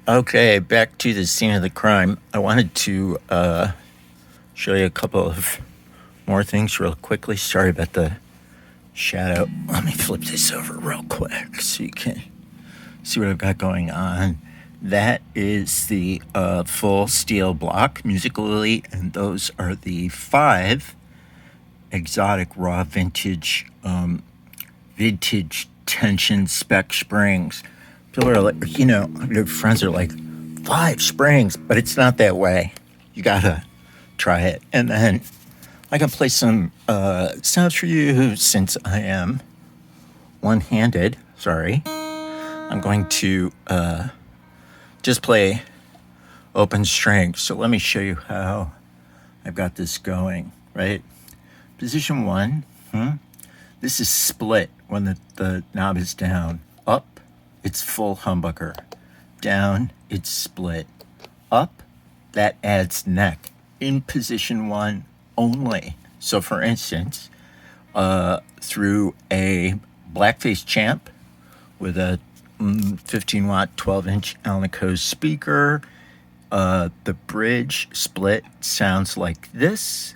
Okay, back to the scene of the crime. I wanted to show you a couple of more things real quickly. Sorry about the shadow. Let me flip this over real quick so you can see what I've got going on. That is the full steel block, Musical Elite, and those are the 5 exotic raw vintage tension spec springs. People are like, your friends are like, 5 springs, but it's not that way. You gotta try it. And then I can play some sounds for you since I am one-handed. Sorry. I'm going to just play open string. So let me show you how I've got this going, right? Position 1, this is split when the knob is down. Up, it's full humbucker. Down, it's split. Up, that adds neck. In position 1 only. So for instance, through a blackface champ with a 15 watt 12-inch alnico speaker, the bridge split sounds like this.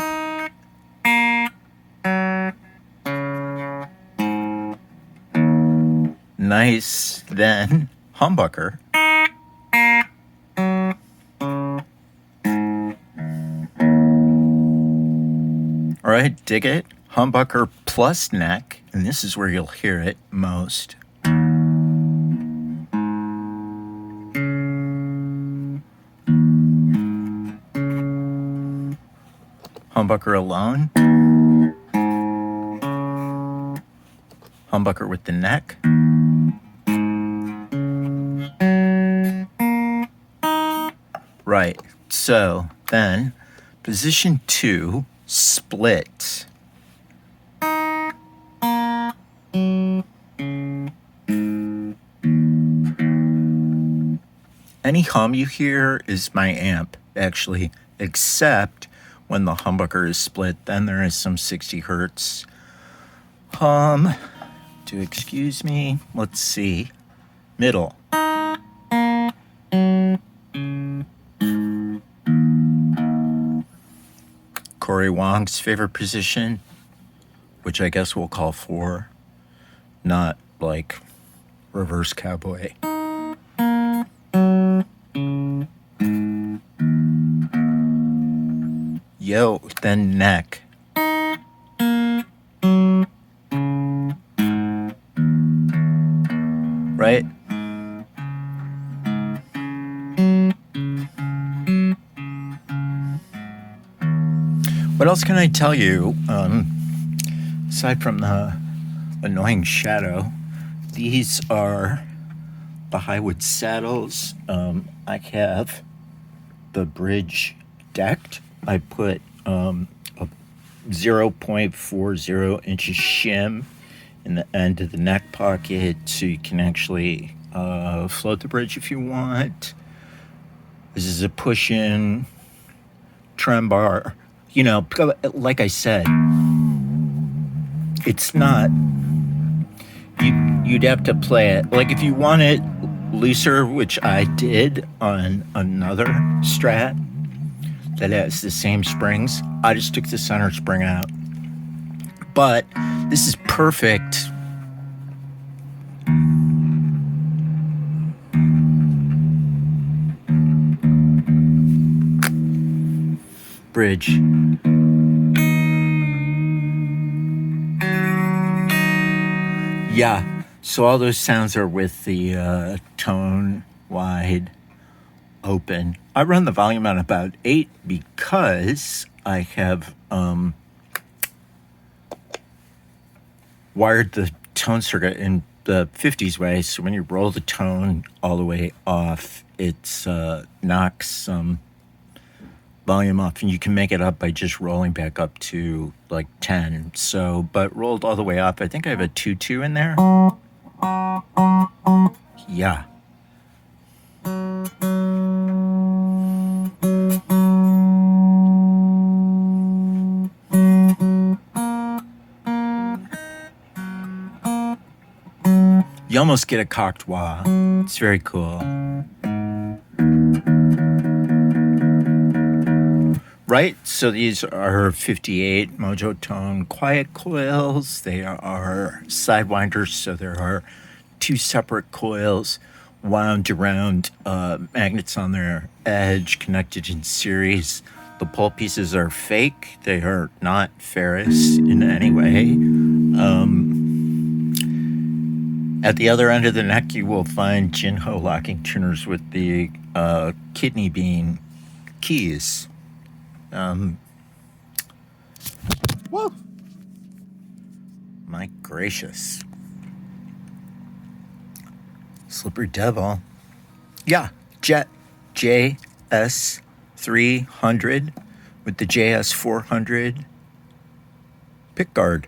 Nice, then humbucker. All right, dig it? Humbucker plus neck, and this is where you'll hear it most. Humbucker alone. Humbucker with the neck. Right, so then position 2, split. Any hum you hear is my amp, actually, except when the humbucker is split, then there is some 60 hertz hum. Do excuse me. Let's see. Middle. Corey Wong's favorite position, which I guess we'll call 4, not like reverse cowboy. Yo, then neck. Right? What else can I tell you? Aside from the annoying shadow, these are the Highwood saddles. I have the bridge decked. I put a 0.40 inches shim in the end of the neck pocket so you can actually float the bridge if you want. This is a push-in trem bar. Like I said, it's not, you'd have to play it. Like if you want it looser, which I did on another Strat that has the same springs, I just took the center spring out. But this is perfect. Bridge. Yeah, so all those sounds are with the tone wide open. I run the volume on about 8 because I have wired the tone circuit in the 50s way, so when you roll the tone all the way off, it knocks some volume off, and you can make it up by just rolling back up to like 10. So, but rolled all the way off, I think I have a 2-2 in there. Yeah. You almost get a cocked wah. It's very cool. Right, so these are 58 Mojotone quiet coils. They are sidewinders, so there are two separate coils wound around magnets on their edge, connected in series. The pole pieces are fake. They are not ferrous in any way. At the other end of the neck, you will find Jinho locking tuners with the kidney bean keys. Whoa! My gracious. Slippery devil. Yeah, Jet JS300 with the JS400 pickguard.